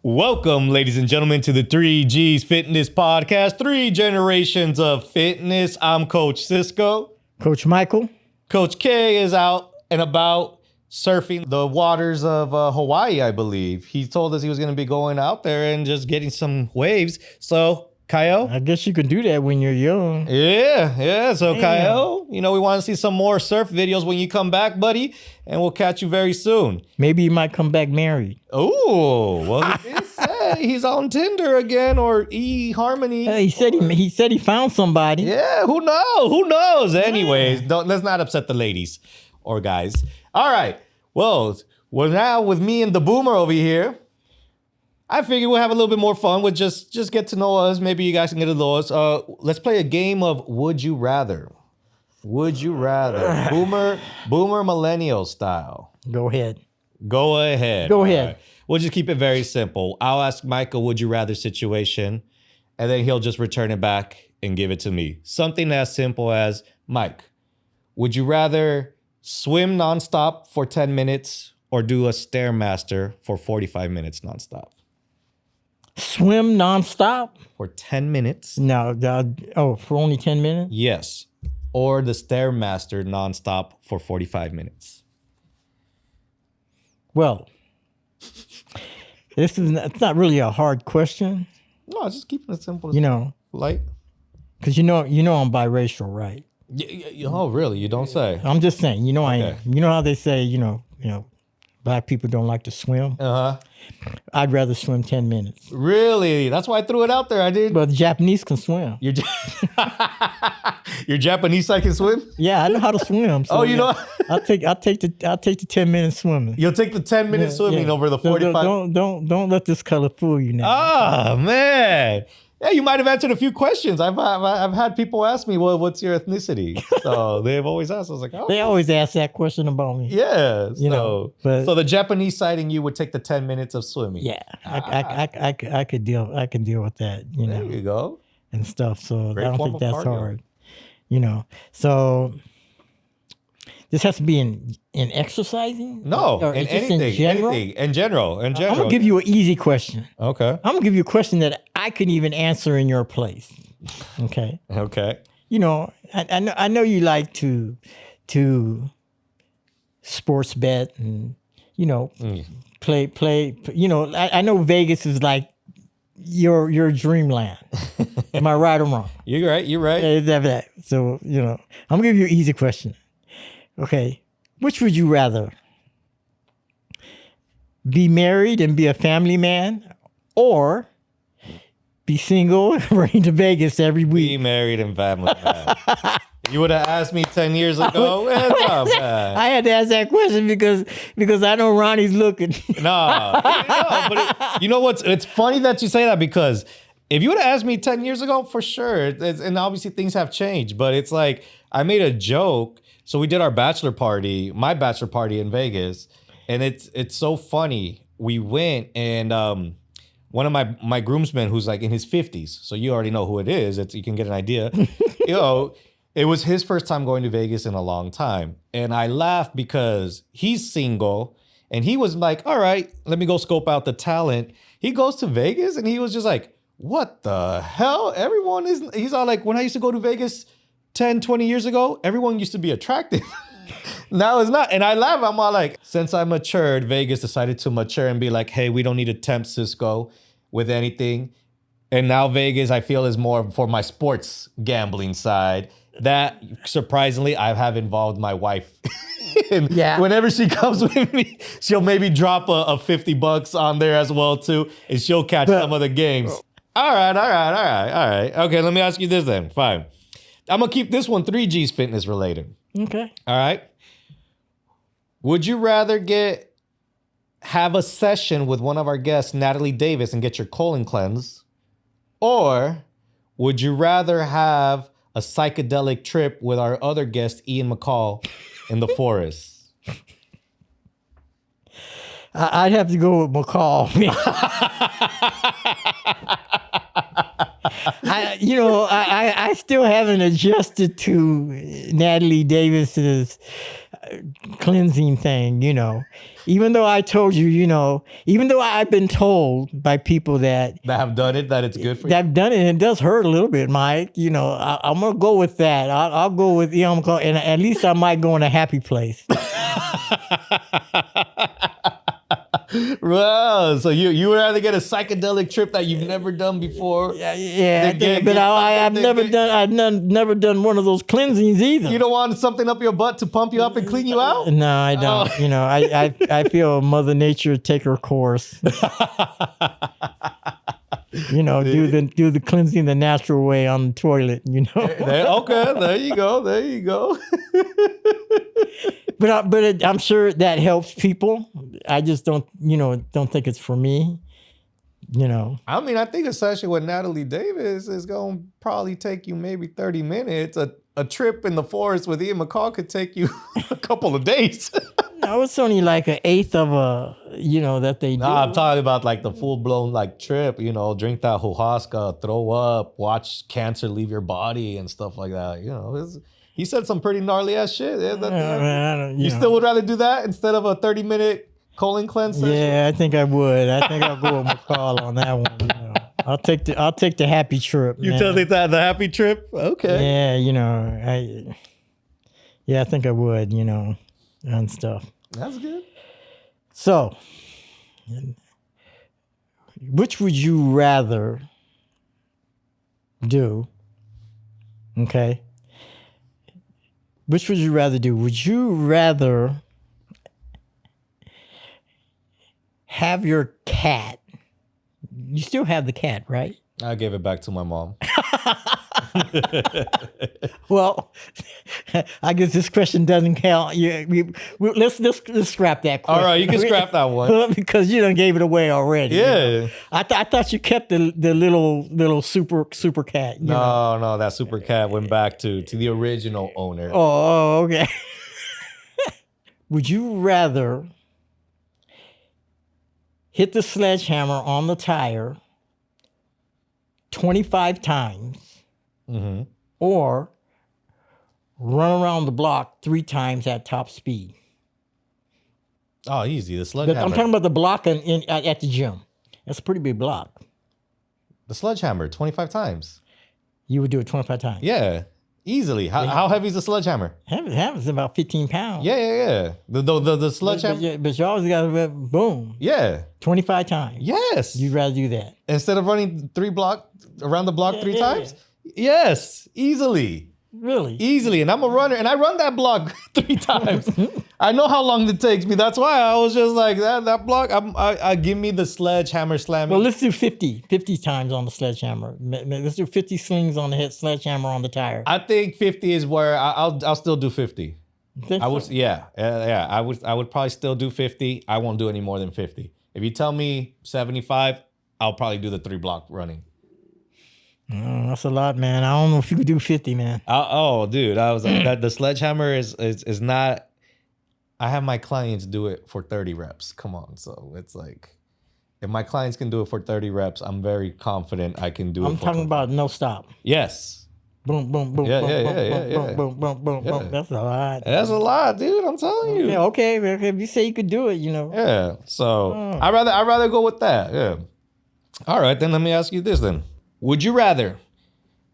Welcome, ladies and gentlemen, to the 3G's Fitness Podcast, 3 generations of fitness. I'm Coach Cisco. Coach Michael. Coach Kael is out and about surfing the waters of Hawaii, I believe. He told us he was going to be going out there and just getting some waves. So, Kael? I guess you can do that when you're young. Yeah. So, Kael, we want to see some more surf videos when you come back, buddy, and we'll catch you very soon. Maybe you might come back married. Oh, well, he did say he's on Tinder again or eHarmony. He said he found somebody. Yeah, who knows? Anyways, let's not upset the ladies or guys. All right. Well, now with me and the boomer over here, I figured we'll have a little bit more fun with just get to know us. Maybe you guys can get to know us. Let's play a game of Would You Rather. Would you rather? Boomer millennial style. Go ahead. Go ahead. All right. We'll just keep it very simple. I'll ask Michael, would you rather situation, and then he'll just return it back and give it to me. Something as simple as, Mike, would you rather swim nonstop for 10 minutes or do a Stairmaster for 45 minutes nonstop? Swim nonstop? For 10 minutes? No, for only 10 minutes? Yes. Or the Stairmaster nonstop for 45 minutes. Well, it's not really a hard question. No, just keeping it simple. Light. Because you know I'm biracial, right? Oh, really? You don't say. I'm just saying. I am. You know how they say, black people don't like to swim? Uh-huh. I'd rather swim 10 minutes. Really? That's why I threw it out there. I did. But the Japanese can swim. Your Japanese side can swim? Yeah, I know how to swim. So I'll take the 10 minutes swimming. You'll take the 10 minutes swimming over the 45. Don't let this color fool you now. Oh, man. Yeah, you might have answered a few questions. I've had people ask me, well, what's your ethnicity? So they've always asked. I was like, oh. They always ask that question about me. Yeah. So the Japanese side in you would take the 10 minutes of swimming. Yeah, I could deal with that. There you go. And stuff. So Great I don't form think of that's cardio. hard. So this has to be in exercising? No, or in just anything. In general? Anything. In general. I'm gonna give you an easy question. Okay. I'm gonna give you a question that I can even answer in your place. Okay. Okay. I know you like to sports bet and play. I know Vegas is like your dreamland. Am I right or wrong? You're right. Yeah, so I'm gonna give you an easy question. Okay, which would you rather? Be married and be a family man, or be single and running to Vegas every week? Be married and family man. You would have asked me 10 years ago. I had to ask that question because I know Ronnie's looking. No, but you know what's? It's funny that you say that because if you would have asked me 10 years ago, for sure, and obviously things have changed, but it's like I made a joke. So we did my bachelor party in Vegas, and it's so funny. We went and one of my groomsmen who's like in his 50s, so you already know who it is. You can get an idea. It was his first time going to Vegas in a long time. And I laughed because he's single and he was like, all right, let me go scope out the talent. He goes to Vegas and he was just like, what the hell? He's all like, when I used to go to Vegas 10, 20 years ago, everyone used to be attractive. Now it's not. And I laugh. I'm all like, since I matured, Vegas decided to mature and be like, hey, we don't need to tempt Cisco with anything. And now Vegas, I feel, is more for my sports gambling side. That, surprisingly, I have involved my wife. And whenever she comes with me, she'll maybe drop a $50 on there as well, too. And she'll catch some of the games. All right. Okay, let me ask you this then. Fine. I'm going to keep this one 3G's fitness related. Okay. All right. Would you rather have a session with one of our guests, Natalie Davis, and get your colon cleansed? Or would you rather have a psychedelic trip with our other guest, Ian McCall, in the forest? I'd have to go with McCall. I still haven't adjusted to Natalie Davis's cleansing thing, even though I told you, even though I've been told by people that have done it, that it's good for you. that have done it, and it does hurt a little bit, Mike. I'm gonna go with that. I'll go with and at least I might go in a happy place. Well, so you would rather get a psychedelic trip that you've never done before? Yeah. I've never done one of those cleansings either. You don't want something up your butt to pump you up and clean you out? No, I don't. I feel Mother Nature take her course. Do the cleansing the natural way on the toilet. Okay, there you go. But I'm sure that helps people. I just don't think it's for me. I mean, I think especially with Natalie Davis is going to probably take you maybe 30 minutes. A trip in the forest with Ian McCall could take you a couple of days. No, it's only like an eighth of that they do. Nah, I'm talking about like the full-blown like trip, drink that ayahuasca, throw up, watch cancer leave your body and stuff like that. He said some pretty gnarly ass shit. You still would rather do that instead of a 30-minute colon cleanse session? Yeah, I think I would. I think I'll go with McCall on that one. I'll take the happy trip. You tell me that the happy trip? Okay. Yeah, I think I would. And stuff. That's good. So, which would you rather do? Okay. Which would you rather do? Would you rather have your cat? You still have the cat, right? I gave it back to my mom. Well, I guess this question doesn't count. Let's scrap that question. All right, you can scrap that one because you done gave it away already. Yeah, I thought you kept the little super cat. No, that super cat went back to the original owner. Oh, okay. Would you rather hit the sledgehammer on the tire 25 times? Mm-hmm. Or run around the block 3 times at top speed? Oh, easy. The sledgehammer. I'm talking about the block at the gym. That's a pretty big block. The sledgehammer, 25 times. You would do it 25 times? Yeah, easily. How heavy is the sledgehammer? It's about 15 pounds. Yeah. The sledgehammer. But you always got to boom. Yeah. 25 times. Yes. You'd rather do that. Instead of running around the block 3 times? Yes, easily. Really? Easily. And I'm a runner, and I run that block 3 times. I know how long it takes me. That's why I was just like, that block, I give me the sledgehammer slamming. Well, let's do 50 times on the sledgehammer. Let's do 50 slings on the sledgehammer on the tire. I think 50 is where I'll still do 50. I would, yeah. I would probably still do 50. I won't do any more than 50. If you tell me 75, I'll probably do the 3 block running. That's a lot, man. I don't know if you could do 50, man. Dude, I was like, that the sledgehammer is not. I have my clients do it for 30 reps. Come on, so it's like, if my clients can do it for 30 reps, I'm very confident I can do it. I'm talking about no stop. Yes. Boom, boom, boom, boom, boom. That's a lot. That's a lot, dude. I'm telling you. Yeah, okay. If you say you could do it, Yeah. So I'd rather go with that. Yeah. All right, then let me ask you this then. Would you rather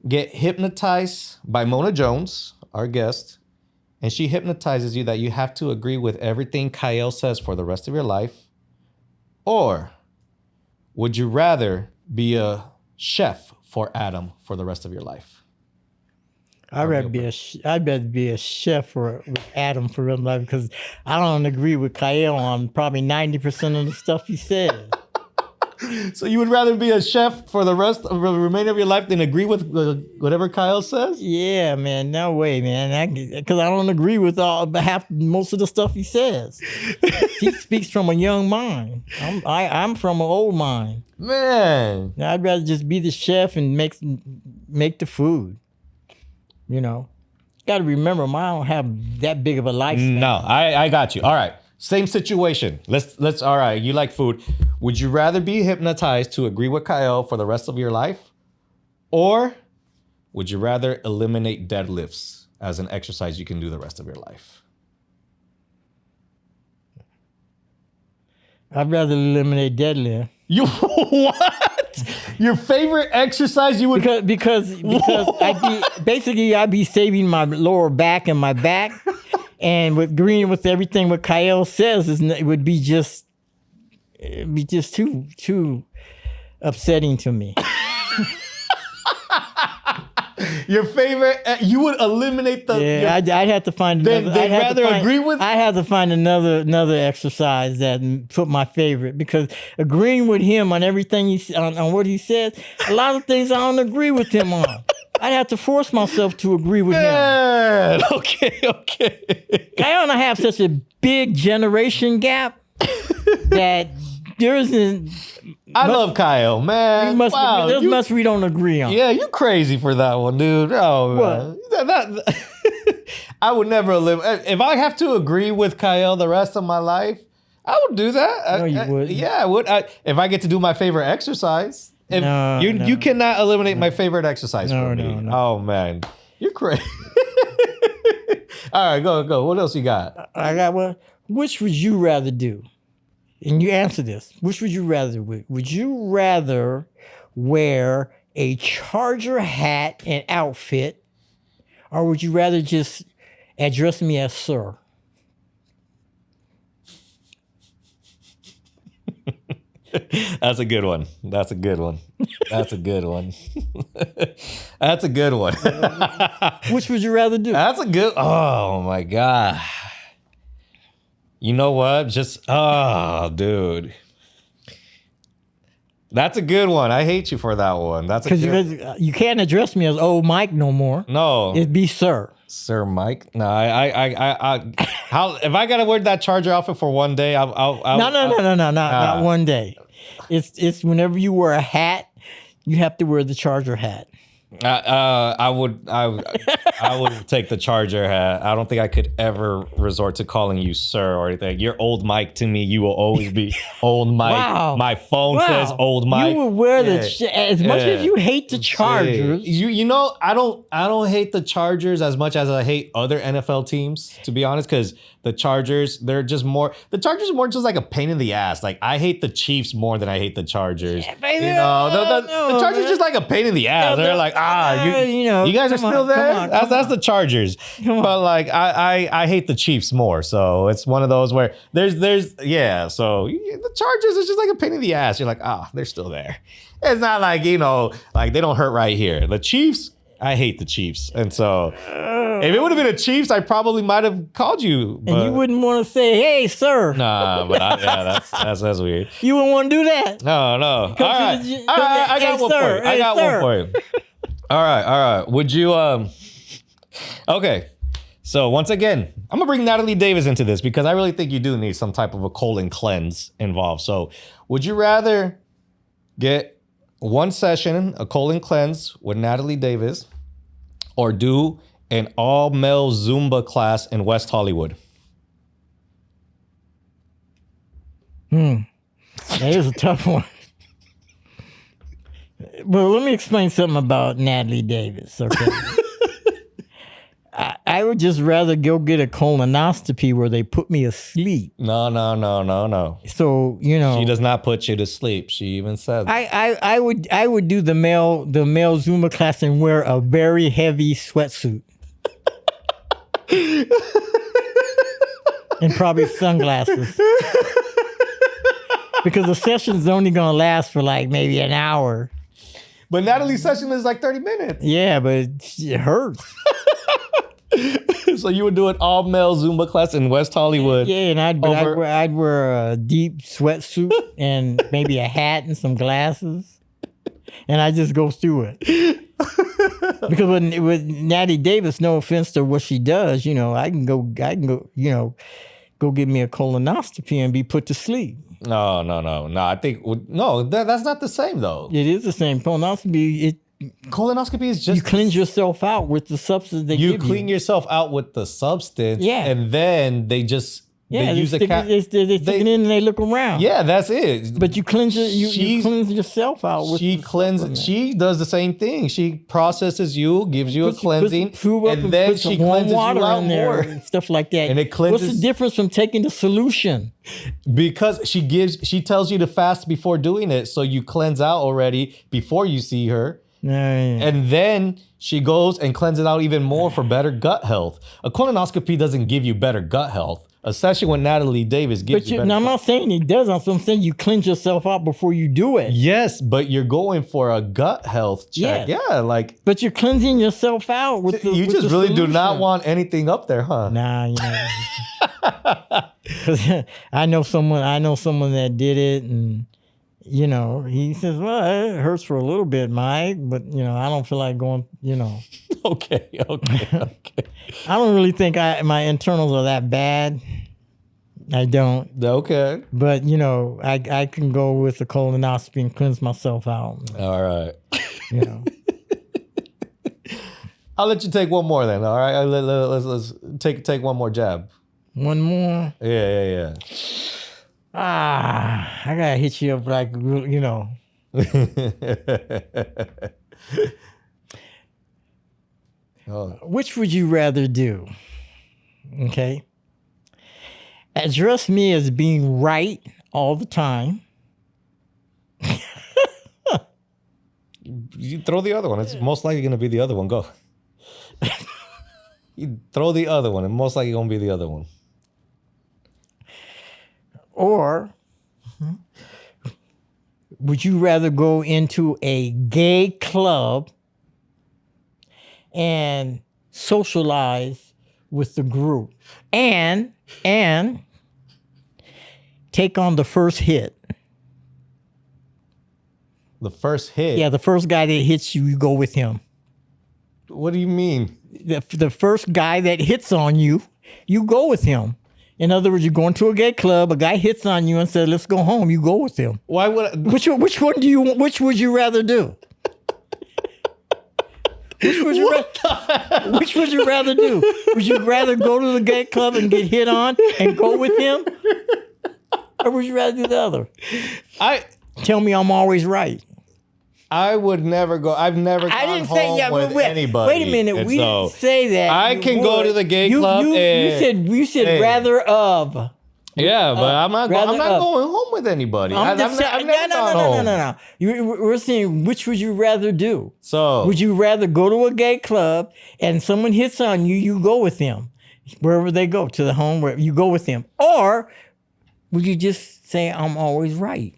get hypnotized by Mona Jones, our guest, and she hypnotizes you that you have to agree with everything Kael says for the rest of your life? Or would you rather be a chef for Adam for the rest of your life? I'd rather be a chef with Adam for real life because I don't agree with Kael on probably 90% of the stuff he says. So you would rather be a chef for the remainder of your life than agree with whatever Kael says? Yeah, man. No way, man. Because I don't agree with most of the stuff he says. He speaks from a young mind. I'm from an old mind. Man. I'd rather just be the chef and make the food. Got to remember, I don't have that big of a lifespan. No, I got you. All right. Same situation. Let's all right, you like food. Would you rather be hypnotized to agree with Kael for the rest of your life? Or would you rather eliminate deadlifts as an exercise you can do the rest of your life? I'd rather eliminate deadlift. You what? Your favorite exercise you would Because I'd be saving my lower back and my back, and with everything what Kael says it would be just too upsetting to me. Your favorite, you would eliminate the. Yeah, I'd have to find another. I have to find another exercise that put my favorite, because agreeing with him on everything on what he says, a lot of things I don't agree with him on. I'd have to force myself to agree with him. Okay. Kael and I have such a big generation gap that there isn't. I love Kael, man. There's much we don't agree on. Yeah, you're crazy for that one, dude. Oh, man. I would never eliminate. If I have to agree with Kael the rest of my life, I would do that. No, you wouldn't. Yeah, I would. If I get to do my favorite exercise. You cannot eliminate my favorite exercise for me. No. Oh, man. You're crazy. All right, go. What else you got? I got one. Which would you rather do? And you answer this. Which would you rather do? Would you rather wear a Charger hat and outfit, or would you rather just address me as sir? That's a good one. That's a good one. Which would you rather do? That's a good. Oh my God. You know what? Dude. That's a good one. I hate you for that one. That's because you can't address me as old Mike no more. No, it'd be sir. Sir Mike. No, how if I gotta wear that Charger outfit for one day? No, not one day. It's whenever you wear a hat, you have to wear the Charger hat. I would take the Charger hat. I don't think I could ever resort to calling you sir or anything. You're old Mike to me. You will always be old Mike. Wow. My phone says old Mike. You would wear as much as you hate the Chargers. You know, I don't hate the Chargers as much as I hate other NFL teams, to be honest, because the Chargers, the Chargers are more just like a pain in the ass. Like, I hate the Chiefs more than I hate the Chargers. Yeah, the Chargers just like a pain in the ass. They're like, you guys are still there? That's the Chargers. But like, I hate the Chiefs more. So it's one of those where so the Chargers is just like a pain in the ass. You're like, they're still there. It's not like, like they don't hurt right here. The Chiefs, I hate the Chiefs. And so if it would have been the Chiefs, I probably might have called you. But, and you wouldn't want to say, hey, sir. Nah, but that's weird. You wouldn't want to do that. No. All right. I got one for you. I got one for you. All right. Would you, okay. So once again, I'm going to bring Natalie Davis into this because I really think you do need some type of a colon cleanse involved. So would you rather get one session, a colon cleanse with Natalie Davis, or do an all-male Zumba class in West Hollywood? That is a tough one. Well, let me explain something about Natalie Davis, okay? I would just rather go get a colonoscopy where they put me asleep. No. So, she does not put you to sleep. She even said I would do the male Zumba class and wear a very heavy sweatsuit. And probably sunglasses. Because the session's only gonna last for like maybe an hour. But Natalie's session is like 30 minutes. Yeah, but it hurts. So you would do an all-male Zumba class in West Hollywood. Yeah, and I'd wear a deep sweatsuit and maybe a hat and some glasses. And I just go through it. Because with Natty Davis, no offense to what she does, I can go, go get me a colonoscopy and be put to sleep. No. I think that's not the same though. It is the same. Colonoscopy is just you cleanse yourself out with the substance they give you. You clean yourself out with the substance, and then they just Yeah, they use a cat. They stick it in and they look around. Yeah, that's it. But you cleanse you cleanse yourself out with She cleanses. She does the same thing. She processes you, gives you a cleansing, and then she cleanses you out more and stuff like that. And it cleanses. What's the difference from taking the solution? Because she tells you to fast before doing it, so you cleanse out already before you see her. And then she goes and cleanses out even more for better gut health. A colonoscopy doesn't give you better gut health, especially when Natalie Davis gives you better I'm not saying it doesn't. I'm saying you cleanse yourself out before you do it. Yes, but you're going for a gut health check. Yes. Yeah, like. But you're cleansing yourself out with You just really solution. do not want anything up there, huh? Nah, you know. 'Cause I know someone that did it, and you know, he says, well, it hurts for a little bit, Mike, but you know, I don't feel like going, you know. Okay. I don't really think my internals are that bad. I don't. Okay. But you know, I can go with the colonoscopy and cleanse myself out. All right. You know. I'll let you take one more then. All right. Let's take one more jab. One more. Yeah. I gotta hit you up like, you know. Which would you rather do? Okay. Address me as being right all the time. You throw the other one. It's most likely going to be the other one. Go. You throw the other one, and most likely going to be the other one. Or would you rather go into a gay club and socialize with the group and take on the first hit? The first hit? Yeah, the first guy that hits you, you go with him. What do you mean? The first guy that hits on you, you go with him. In other words, you're going to a gay club, a guy hits on you and says, let's go home, you go with him. Why would I? Which would you rather do? Which would you rather do? Would you rather go to the gay club and get hit on and go with him? Or would you rather do the other? Tell me I'm always right. I would never go. I've never gone home with anybody. Wait a minute. We didn't say that. I can go to the gay club. You said rather of. Yeah, but I'm not going home with anybody. I've never gone home. No. We're saying, which would you rather do? So, would you rather go to a gay club and someone hits on you, you go with them wherever they go, to the home where you go with them, or would you just say I'm always right?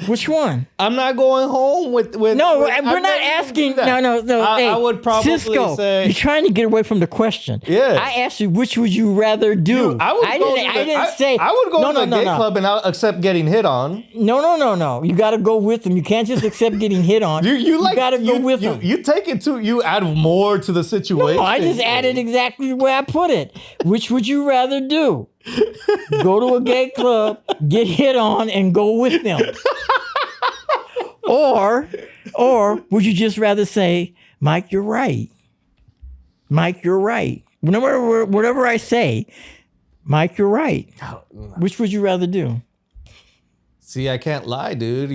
Which one? I'm not going home with No, we're not asking. No. I would probably Cisco, say you're trying to get away from the question. Yeah. I asked you, which would you rather do? I would go to the gay club and I'll accept getting hit on. No. You got to go with them. You can't just accept getting hit on. You got to go with them. You take it to. You add more to the situation. No, I just added exactly the way I put it. Which would you rather do? Go to a gay club, get hit on, and go with them. Or would you just rather say, Mike, you're right. Mike, you're right. Whatever I say, Mike, you're right. Which would you rather do? See, I can't lie, dude.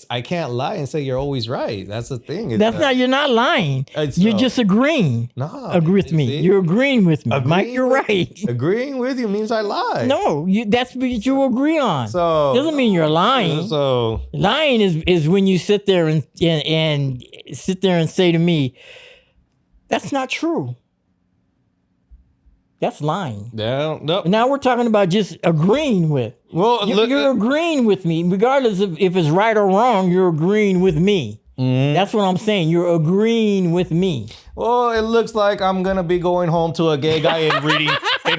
I can't lie and say you're always right. That's the thing. You're not lying. You're just agreeing. No, agree with me. See? You're agreeing with me. Mike, you're right. Agreeing with you means I lie. No, that's what you agree on. So doesn't mean you're lying. So lying is when you sit there and say to me, that's not true. That's lying. No. Now we're talking about just agreeing with. Well, you're agreeing with me, regardless of if it's right or wrong. You're agreeing with me. Mm-hmm. That's what I'm saying. You're agreeing with me. Well, it looks like I'm gonna be going home to a gay guy and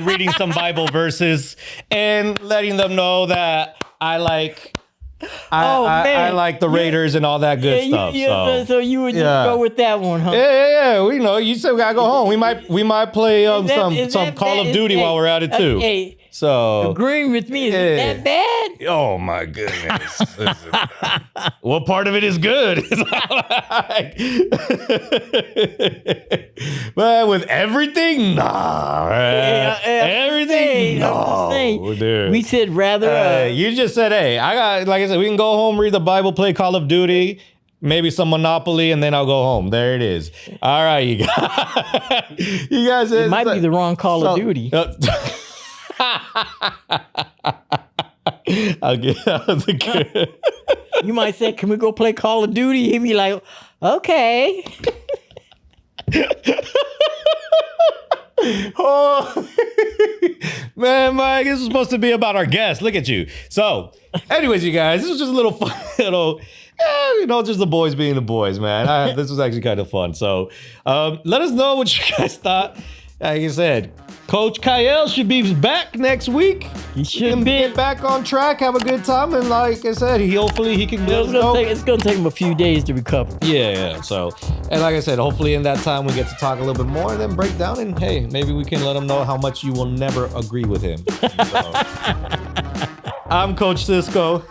reading some Bible verses and letting them know that I like the Raiders and all that good stuff. So you would just go with that one, huh? Yeah. We know you still gotta go home. We might play some Call of Duty while we're at it too. Hey, So Agreeing with me, is it that bad? oh my goodness. What part of it is good? But with everything, nah. Everything, no. Dude. We said rather. You just said, hey, like I said, we can go home, read the Bible, play Call of Duty, maybe some Monopoly, and then I'll go home. There it is. All right, you guys. You guys. It might be the wrong Call of Duty. I'll get that was a good. You might say, "Can we go play Call of Duty?" He'd be like, "Okay." Oh man, Mike, this was supposed to be about our guest. Look at you. So, anyways, you guys, this was just a little fun, just the boys being the boys, man. This was actually kind of fun. So, let us know what you guys thought. Like I said, Coach Kael should be back next week. He should be back on track, have a good time, and like I said, hopefully he can. It's gonna take him a few days to recover. Yeah. So, and like I said, hopefully in that time we get to talk a little bit more and then break down. And hey, maybe we can let him know how much you will never agree with him. So, I'm Coach Cisco.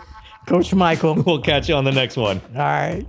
Coach Michael. We'll catch you on the next one. All right.